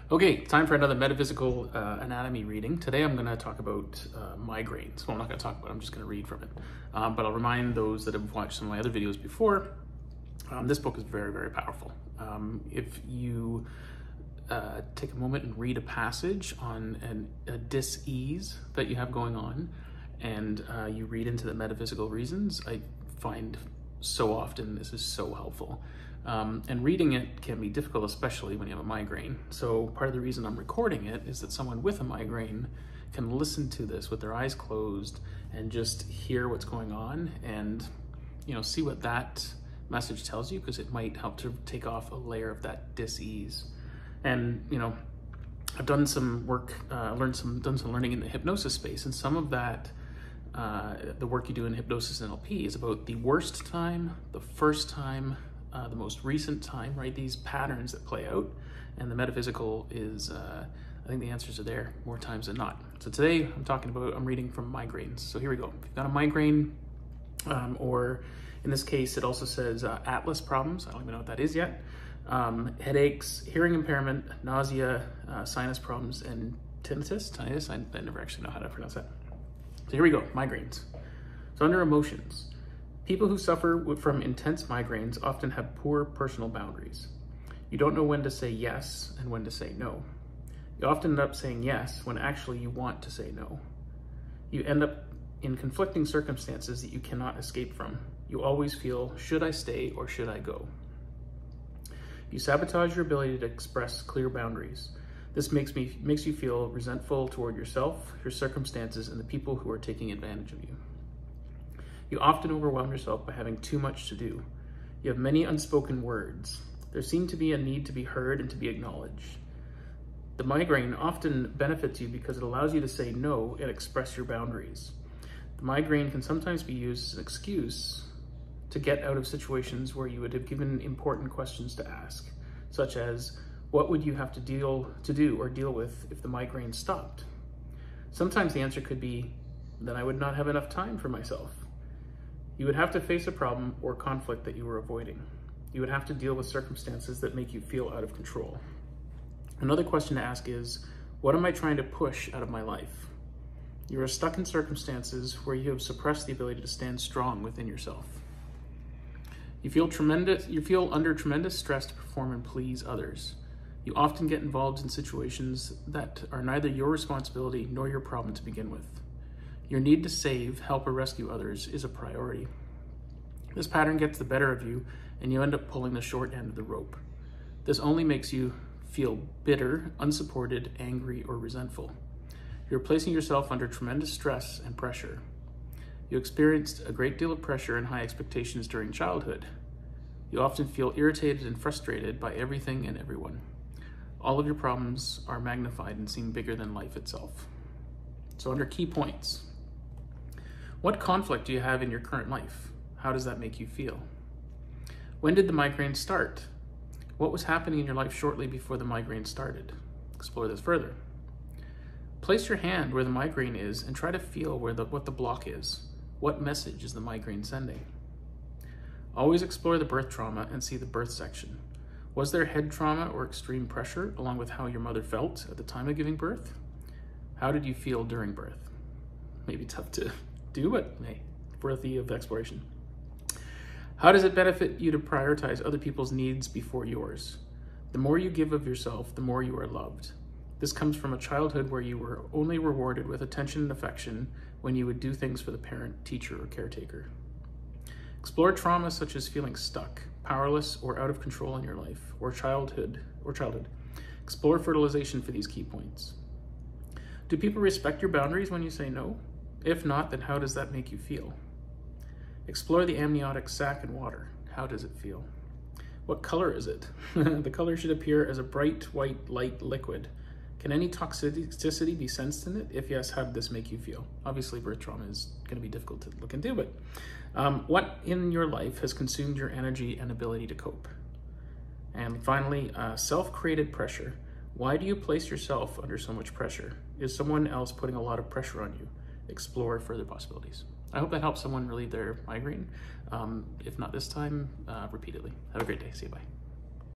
Okay, time for another Metaphysical Anatomy reading. Today I'm going to talk about migraines. Well, I'm not going to talk about it, I'm just going to read from it. But I'll remind those that have watched some of my other videos before, this book is very, very powerful. If you take a moment and read a passage on a dis-ease that you have going on, and you read into the metaphysical reasons, I find so often this is so helpful. And reading it can be difficult, especially when you have a migraine. So part of the reason I'm recording it is that someone with a migraine can listen to this with their eyes closed and just hear what's going on and, see what that message tells you, because it might help to take off a layer of that dis-ease. And, I've done some work, done some learning in the hypnosis space, and some of that, the work you do in hypnosis and NLP is about the worst time, the first time, the most recent time, right? These patterns that play out, and the metaphysical is, I think the answers are there more times than not. So today I'm reading from migraines. So here we go. If you've got a migraine, or in this case, it also says atlas problems. I don't even know what that is yet. Headaches, hearing impairment, nausea, sinus problems, and tinnitus. I never actually know how to pronounce that. So here we go, migraines. So under emotions, people who suffer from intense migraines often have poor personal boundaries. You don't know when to say yes and when to say no. You often end up saying yes when actually you want to say no. You end up in conflicting circumstances that you cannot escape from. You always feel, should I stay or should I go? You sabotage your ability to express clear boundaries. This makes you feel resentful toward yourself, your circumstances, and the people who are taking advantage of you. You often overwhelm yourself by having too much to do. You have many unspoken words. There seems to be a need to be heard and to be acknowledged. The migraine often benefits you because it allows you to say no and express your boundaries. The migraine can sometimes be used as an excuse to get out of situations where you would have given important questions to ask, such as, what would you have to do or deal with if the migraine stopped? Sometimes the answer could be, then I would not have enough time for myself. You would have to face a problem or conflict that you were avoiding. You would have to deal with circumstances that make you feel out of control. Another question to ask is, what am I trying to push out of my life? You are stuck in circumstances where you have suppressed the ability to stand strong within yourself. You feel under tremendous stress to perform and please others. You often get involved in situations that are neither your responsibility nor your problem to begin with. Your need to save, help, or rescue others is a priority. This pattern gets the better of you, and you end up pulling the short end of the rope. This only makes you feel bitter, unsupported, angry, or resentful. You're placing yourself under tremendous stress and pressure. You experienced a great deal of pressure and high expectations during childhood. You often feel irritated and frustrated by everything and everyone. All of your problems are magnified and seem bigger than life itself. So under key points, what conflict do you have in your current life? How does that make you feel? When did the migraine start? What was happening in your life shortly before the migraine started? Explore this further. Place your hand where the migraine is and try to feel what the block is. What message is the migraine sending? Always explore the birth trauma and see the birth section. Was there head trauma or extreme pressure along with how your mother felt at the time of giving birth? How did you feel during birth? Maybe tough to do, but hey, worthy of exploration. How does it benefit you to prioritize other people's needs before yours? The more you give of yourself, the more you are loved. This comes from a childhood where you were only rewarded with attention and affection when you would do things for the parent, teacher, or caretaker. Explore trauma such as feeling stuck, powerless, or out of control in your life, or childhood. Explore fertilization for these key points. Do people respect your boundaries when you say no? If not, then how does that make you feel? Explore the amniotic sac in water. How does it feel? What color is it? The color should appear as a bright white light liquid. Can any toxicity be sensed in it? If yes, how did this make you feel? Obviously, birth trauma is going to be difficult to look into, but what in your life has consumed your energy and ability to cope? And finally, self-created pressure. Why do you place yourself under so much pressure? Is someone else putting a lot of pressure on you? Explore further possibilities. I hope that helps someone relieve their migraine. If not this time, repeatedly. Have a great day. See you. Bye.